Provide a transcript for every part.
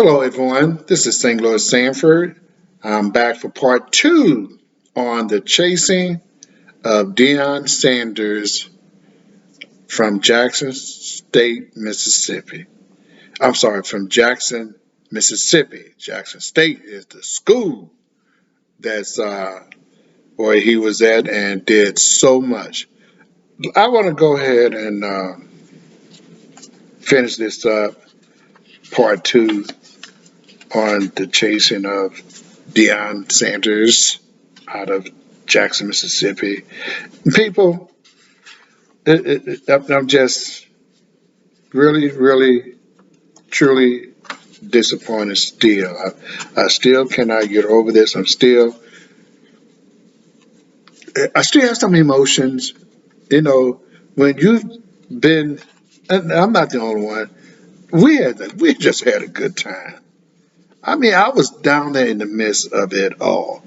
Hello, everyone. This is St. Louis Sanford. I'm back for part two on the chasing of Dion Sanders from Jackson State, Mississippi. I'm sorry, from Jackson, Mississippi. Jackson State is the school that's where he was at and did so much. I want to go ahead and finish this up, part two on the chasing of Dion Sanders out of Jackson, Mississippi. People, I'm just really, really, truly disappointed still. I still cannot get over this. I still have some emotions. You know, when you've been, and I'm not the only one. We just had a good time. I mean, I was down there in the midst of it all.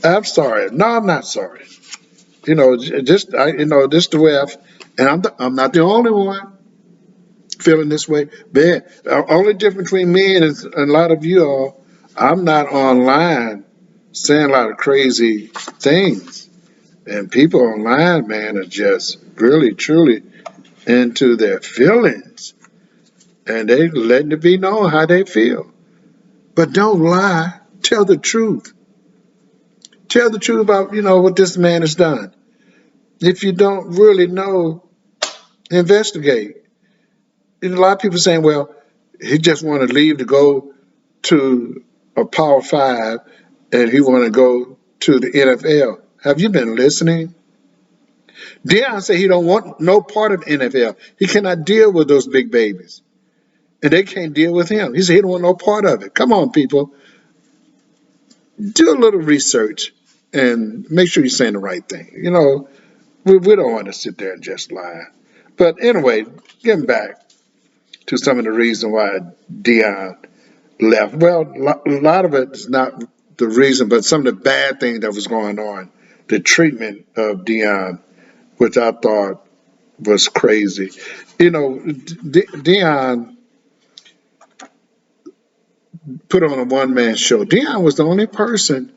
I'm sorry. No, I'm not sorry. Just the way and I'm not the only one feeling this way. Man, the only difference between me and a lot of you all, I'm not online saying a lot of crazy things. And people online, man, are just really, truly into their feelings. And they letting it be known how they feel. But don't lie. Tell the truth. Tell the truth about, what this man has done. If you don't really know, investigate. And a lot of people saying, well, he just want to leave to go to a Power Five and he want to go to the NFL. Have you been listening? Dion said he don't want no part of the NFL. He cannot deal with those big babies. And they can't deal with him. He said he don't want no part of it. Come on, people. Do a little research and make sure you're saying the right thing. We don't want to sit there and just lie. But anyway, getting back to some of the reason why Dion left. Well, a lot of it is not the reason, but some of the bad things that was going on, the treatment of Dion, which I thought was crazy. Dion put on a one-man show. Dion was the only person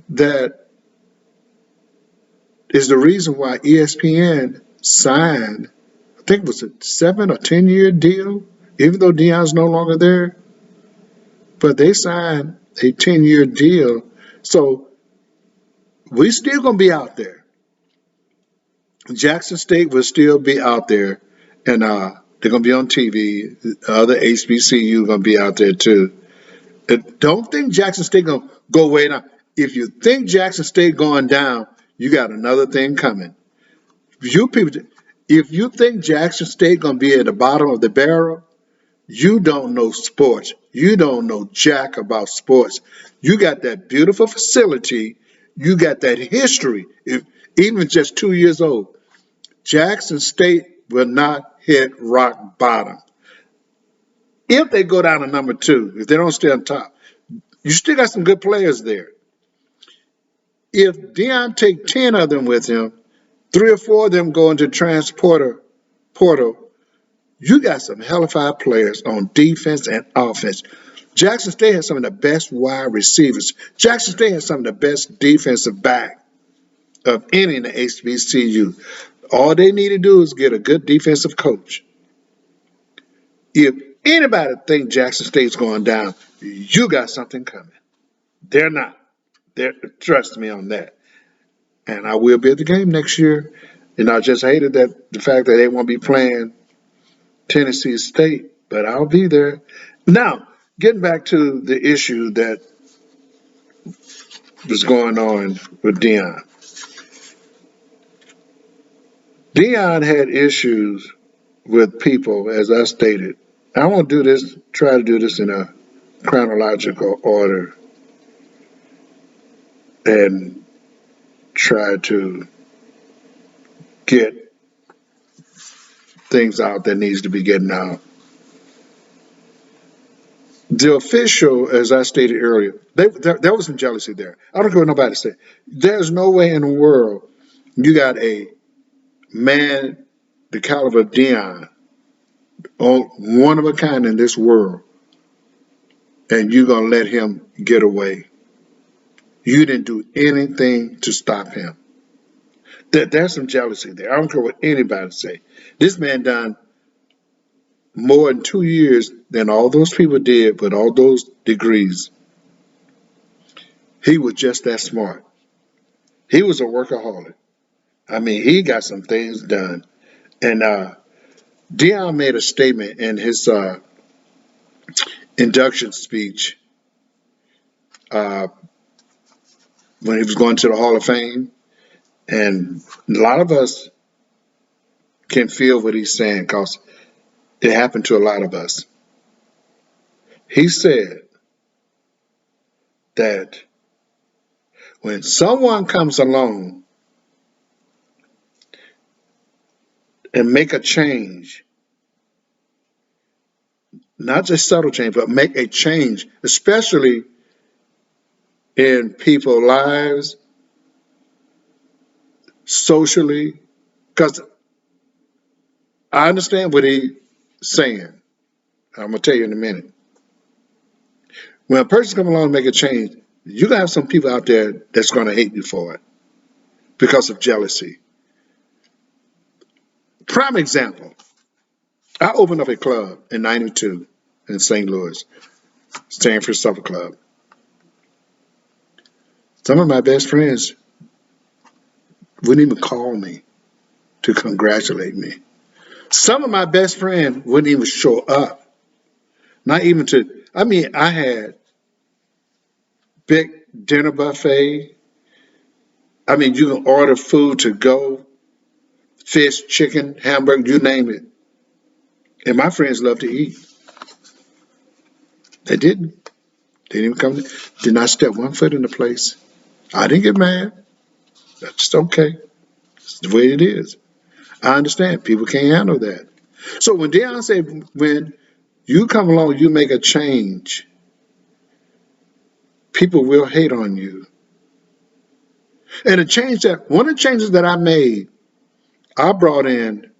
that is the reason why ESPN signed, I think it was a 7 or 10 year deal, even though Dion's no longer there. But they signed a 10-year deal. So we still gonna be out there. Jackson State will still be out there, and they're gonna be on TV. The other HBCU gonna be out there too. And don't think Jackson State gonna go way down. If you think Jackson State going down, you got another thing coming. You people, if you think Jackson State gonna be at the bottom of the barrel, you don't know sports. You don't know jack about sports. You got that beautiful facility. You got that history. If even just 2 years old, Jackson State will not hit rock bottom. If they go down to number two, if they don't stay on top, you still got some good players there. If Dion take 10 of them with him, 3 or 4 of them go into transporter portal, you got some hellified players on defense and offense. Jackson State has some of the best wide receivers. Jackson State has some of the best defensive back of any in the HBCU. All they need to do is get a good defensive coach. If anybody think Jackson State's going down, you got something coming. They're not. Trust me on that. And I will be at the game next year. And I just hated that the fact that they won't be playing Tennessee State, but I'll be there. Now, getting back to the issue that was going on with Dion. Dion had issues with people, as I stated. I won't try to do this in a chronological order and try to get things out that needs to be getting out. The official, as I stated earlier, there was some jealousy there. I don't care what nobody said. There's no way in the world you got a man the caliber of Dion, one of a kind in this world, and you're going to let him get away. You didn't do anything to stop him. There's some jealousy there. I don't care what anybody say. This man done more in 2 years than all those people did with all those degrees. He was just that smart. He was a workaholic. I mean, he got some things done. And Dion made a statement in his induction speech uh, when he was going to the Hall of Fame. And a lot of us can feel what he's saying because it happened to a lot of us. He said that when someone comes along and make a change, not just subtle change, but make a change, especially in people's lives, socially, because I understand what he's saying. I'm gonna tell you in a minute. When a person comes along and make a change, you're gonna have some people out there that's gonna hate you for it because of jealousy. Prime example, I opened up a club in '92 in St. Louis, Sanford Supper Club. Some of my best friends wouldn't even call me to congratulate me. Some of my best friends wouldn't even show up. Not even to, I mean, I had big dinner buffet. I mean, you can order food to go, fish, chicken, hamburger, you name it. And my friends love to eat. They didn't. They didn't even come, did not step one foot in the place. I didn't get mad. That's okay. It's the way it is. I understand. People can't handle that. So when Dion said, when you come along, you make a change, people will hate on you. And one of the changes that I made, I brought in,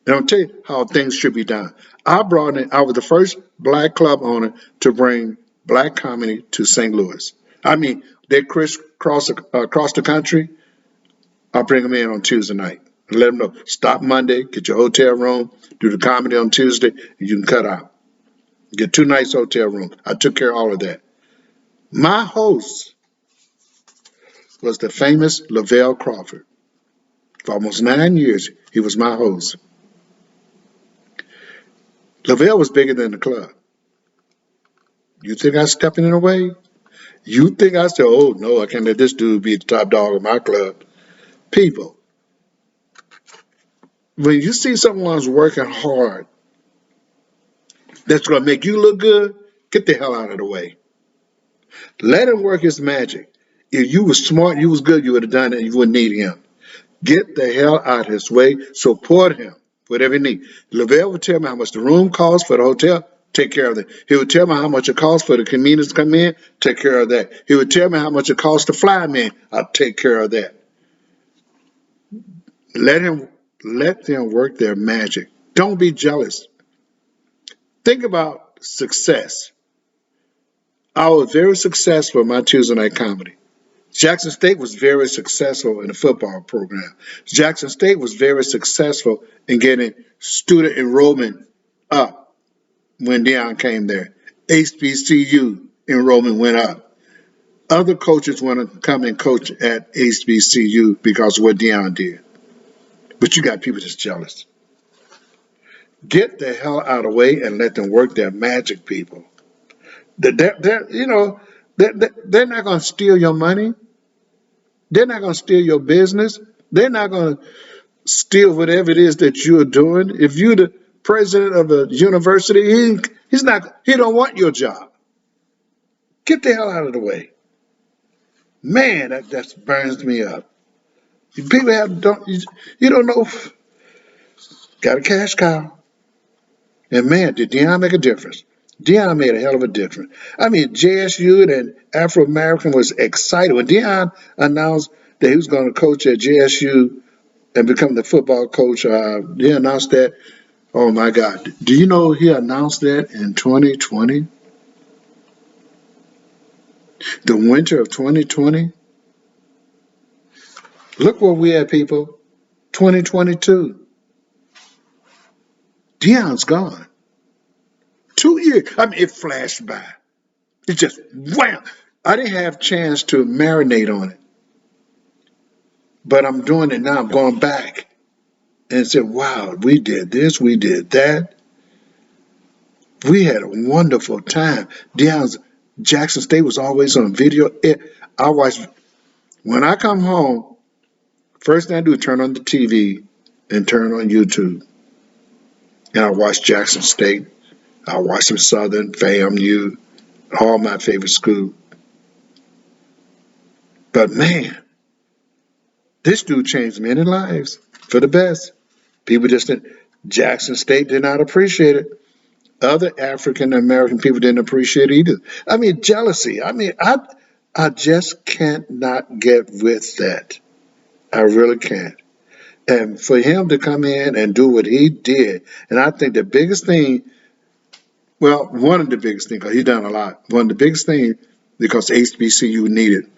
and I'll tell you how things should be done. I was the first black club owner to bring black comedy to St. Louis. I mean, they crisscross across the country. I'll bring them in on Tuesday night. Let them know, stop Monday, get your hotel room, do the comedy on Tuesday, and you can cut out. Get 2 nights hotel room. I took care of all of that. My host was the famous Lavelle Crawford. For almost 9 years, he was my host. Lavelle was bigger than the club. You think I stepping in the way? You think I said, oh no, I can't let this dude be the top dog of my club? People, when you see someone's working hard, that's going to make you look good, get the hell out of the way. Let him work his magic. If you was smart, you was good, you would have done it, and you wouldn't need him. Get the hell out his way. Support him, whatever he needs. Lavelle would tell me how much the room costs for the hotel. Take care of that. He would tell me how much it costs for the comedians to come in. Take care of that. He would tell me how much it costs to fly me in. I'll take care of that. Let them work their magic. Don't be jealous. Think about success. I was very successful in my Tuesday night comedy. Jackson State was very successful in the football program. Jackson State was very successful in getting student enrollment up when Dion came there. HBCU enrollment went up. Other coaches want to come and coach at HBCU because of what Dion did. But you got people that's jealous. Get the hell out of the way and let them work their magic, people. They're not going to steal your money. They're not going to steal your business. They're not going to steal whatever it is that you're doing. If you're the president of a university, he don't want your job. Get the hell out of the way. Man, that burns me up. People you don't know, got a cash cow. And man, did Dion make a difference? Dion made a hell of a difference. I mean, JSU and Afro American was excited when Dion announced that he was going to coach at JSU and become the football coach. He announced that. Oh my God! Do you know he announced that in 2020? The winter of 2020, look where we at, people. 2022. Dion's gone. 2 years. I mean, it flashed by. It just wham. I didn't have a chance to marinate on it, but I'm doing it now. I'm going back and said, wow, we did this, we did that. We had a wonderful time. Dion's Jackson State was always on video. I watch when I come home. First thing I do is turn on the TV and turn on YouTube, and I watch Jackson State. I watch some Southern, FAMU, all my favorite schools. But man, this dude changed many lives for the best. People just didn't. Jackson State did not appreciate it. Other African American people didn't appreciate it either. I mean, jealousy. I just can't not get with that. I really can't. And for him to come in and do what he did, and I think the biggest thing, well, one of the biggest things, because he's done a lot. One of the biggest things, because HBCU needed,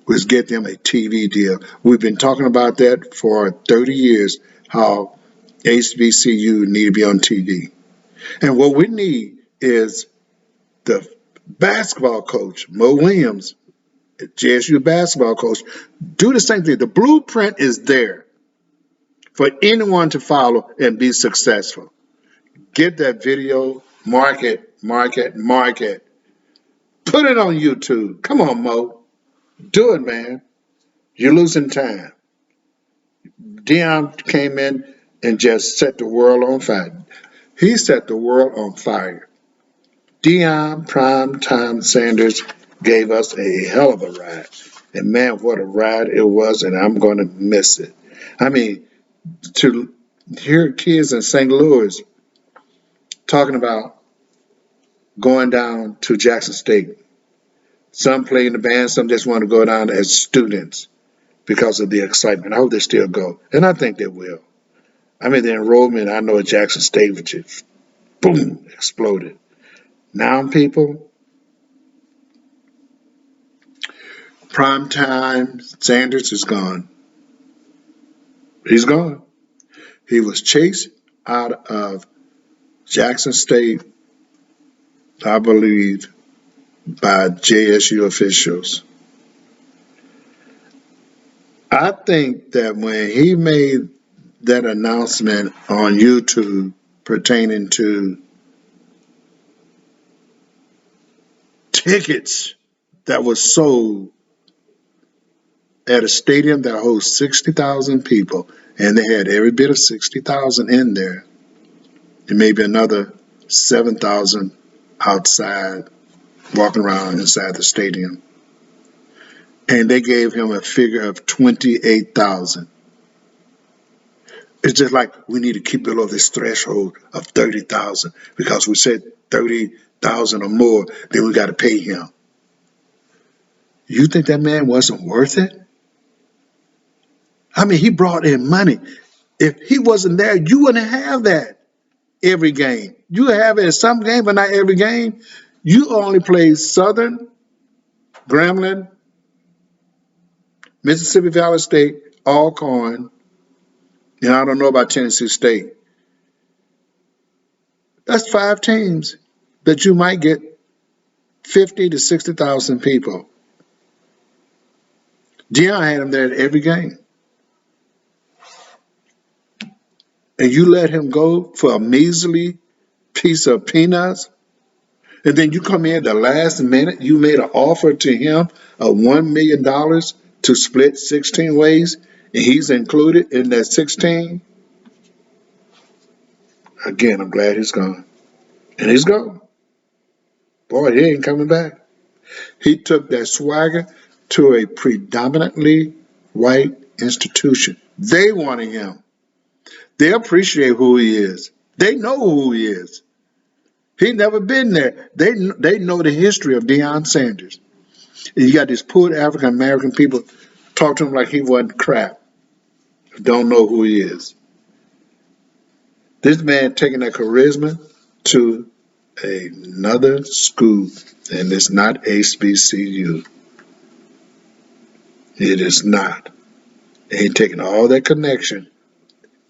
was get them a TV deal. We've been talking about that for 30 years, how HBCU need to be on TV. And what we need is the basketball coach, Mo Williams, JSU basketball coach, do the same thing. The blueprint is there for anyone to follow and be successful. Get that video, market, market, market. Put it on YouTube. Come on, Mo. Do it, man. You're losing time. Dion came in and just set the world on fire. He set the world on fire. Dion Primetime Sanders gave us a hell of a ride. And man, what a ride it was, and I'm going to miss it. I mean, to hear kids in St. Louis talking about going down to Jackson State. Some play in the band, some just want to go down as students because of the excitement. I hope they still go, and I think they will. I mean, the enrollment, I know at Jackson State, which is boom, exploded. Now, people, prime time, Sanders is gone. He's gone. He was chased out of Jackson State, I believe, by JSU officials. I think that when he made that announcement on YouTube pertaining to tickets that was sold at a stadium that hosts 60,000 people, and they had every bit of 60,000 in there, and maybe another 7,000 outside walking around inside the stadium. And they gave him a figure of 28,000. It's just like we need to keep below this threshold of 30,000 because we said 30,000 or more, then we got to pay him. You think that man wasn't worth it? I mean, he brought in money. If he wasn't there, you wouldn't have that every game. You have it in some game, but not every game. You only play Southern, Grambling, Mississippi Valley State, Alcorn, and I don't know about Tennessee State. That's 5 teams that you might get 50 to 60,000 people. Dion had him there at every game. And you let him go for a measly piece of peanuts, and then you come in at the last minute, you made an offer to him of $1 million to split 16 ways, and he's included in that 16. Again, I'm glad he's gone. And he's gone. Boy, he ain't coming back. He took that swagger to a predominantly white institution. They wanted him. They appreciate who he is. They know who he is. He never been there. They know the history of Dion Sanders. And you got these poor African American people talk to him like he wasn't crap. Don't know who he is. This man taking that charisma to Another school, and it's not HBCU. It is not. He taking all that connection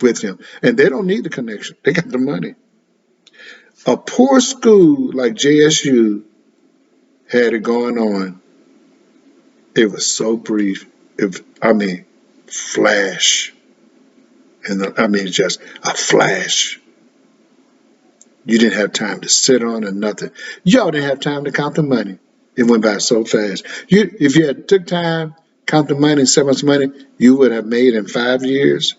with him, and they don't need the connection. They got the money. A poor school like JSU had it going on. It was so brief. Flash, and just a flash. You didn't have time to sit on or nothing. Y'all didn't have time to count the money. It went by so fast. If you had took time, count the money, so much money you would have made in 5 years,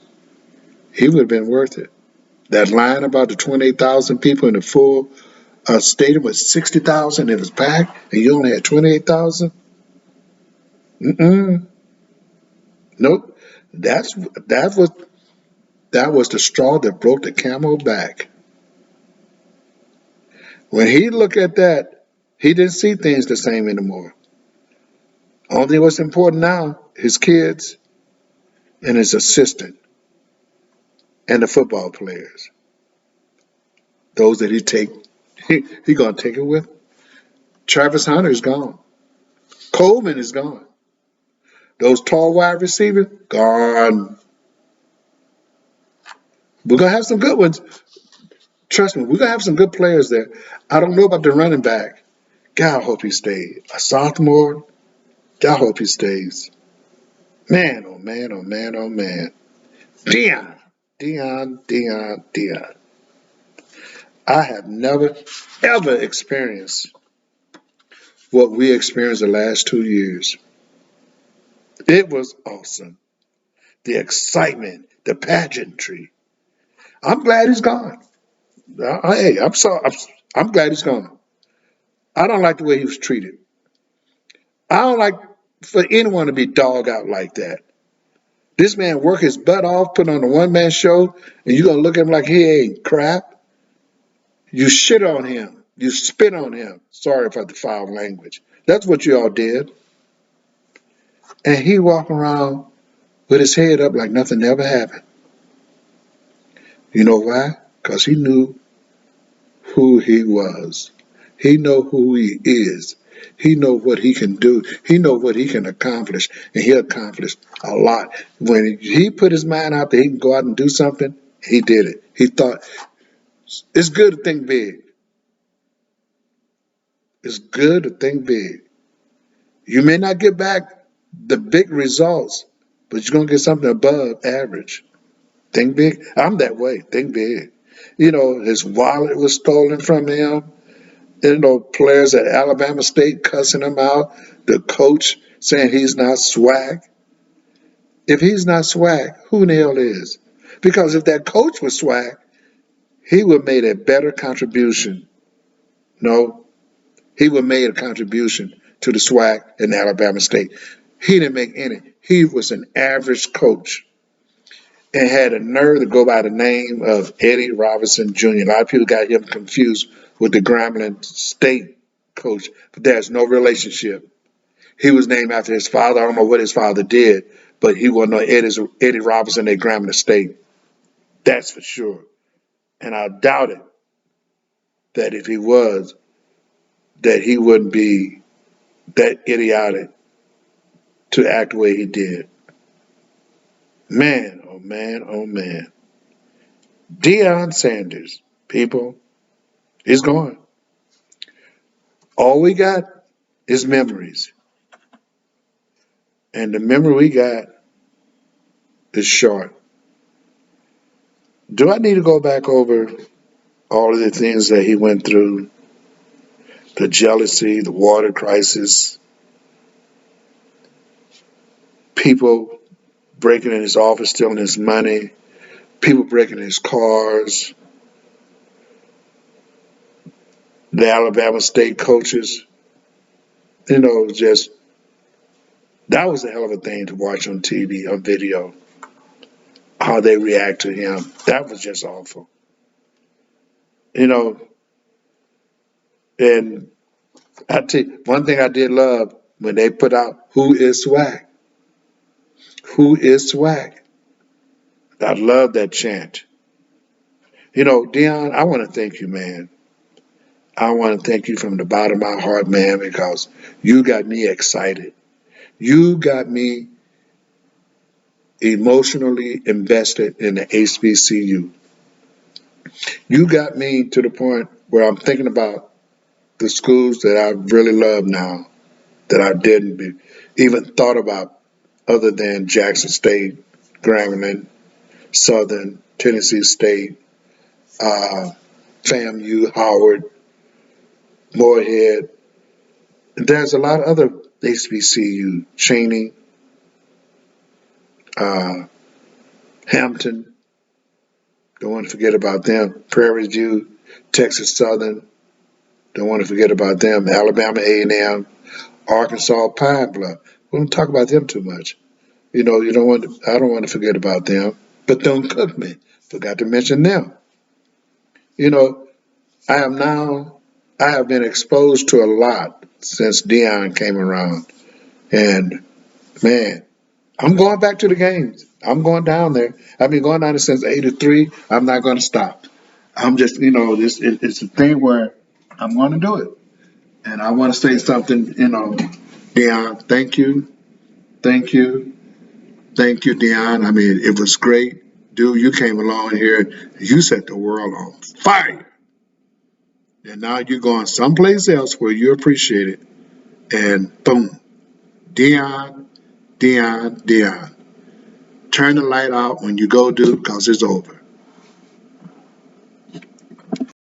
he would have been worth it. That line about the 28,000 people in the full stadium with 60,000, it was packed, and you only had 28,000. Mm-mm. Nope. That's that was the straw that broke the camel back. When he looked at that, he didn't see things the same anymore. Only thing what's important now, his kids and his assistant and the football players. Those that he gonna take it with. Travis Hunter is gone. Coleman is gone. Those tall wide receivers, gone. We're gonna have some good ones. Trust me, we're gonna have some good players there. I don't know about the running back. God, I hope he stays. A sophomore, God, I hope he stays. Man, oh man, oh man, oh man. Dion, Dion. I have never, ever experienced what we experienced the last 2 years. It was awesome. The excitement, the pageantry. I'm glad he's gone. Hey, I'm sorry. I'm glad he's gone. I don't like the way he was treated. I don't like for anyone to be dogged out like that. This man worked his butt off, put on a one-man show, and you're gonna look at him like he ain't crap. You shit on him. You spit on him. Sorry for the foul language. That's what you all did. And he walking around with his head up like nothing ever happened. You know why? Because he knew who he was. He know who he is. He know what he can do. He know what he can accomplish, and he accomplished a lot. When he put his mind out there, he can go out and do something. He did it. He thought it's good to think big. It's good to think big. You may not get back the big results, but you're gonna get something above average. Think big. I'm that way. Think big. His wallet was stolen from him. Players at Alabama State cussing him out. The coach saying he's not swag. If he's not swag, who in the hell is? Because if that coach was swag, he would have made a better contribution. No, he would have made a contribution to the swag in Alabama State. He didn't make any. He was an average coach and had a nerve to go by the name of Eddie Robinson Jr. A lot of people got him confused with the Grambling State coach, but there's no relationship. He was named after his father. I don't know what his father did, but he wasn't no Eddie Robinson at Grambling State. That's for sure. And I doubt it that if he was, that he wouldn't be that idiotic to act the way he did. Man, oh man, oh man. Dion Sanders, people, is gone. All we got is memories. And the memory we got is short. Do I need to go back over all of the things that he went through? The jealousy, the water crisis, people breaking in his office, stealing his money, people breaking in his cars, the Alabama State coaches. Just that was a hell of a thing to watch on TV, on video, how they react to him. That was just awful. You know, and I tell you, one thing I did love when they put out "Who is Swag?" Who is Swag? I love that chant. Dion, I want to thank you, man. I want to thank you from the bottom of my heart, man, because you got me excited. You got me emotionally invested in the HBCU. You got me to the point where I'm thinking about the schools that I really love now that I even thought about other than Jackson State, Grambling, Southern, Tennessee State, uh, FAMU, Howard, Moorhead. There's a lot of other HBCU, Cheney, uh, Hampton. Don't want to forget about them. Prairie View, Texas Southern. Don't want to forget about them. Alabama A&M, Arkansas Pine Bluff. We don't talk about them too much. You don't want. I don't want to forget about them. Bethune Cookman. Forgot to mention them. You know, I am now. I have been exposed to a lot since Dion came around, and man, I'm going back to the games. I'm going down there. I've been going down there since '83. I'm not going to stop. I'm just, it's a thing where I'm going to do it. And I want to say something, Dion, thank you, thank you, Dion. I mean, it was great. Dude, you came along here, you set the world on fire. And now you're going someplace else where you appreciate it. And boom, Dion, Dion, Dion. Turn the light out when you go, dude, because it's over.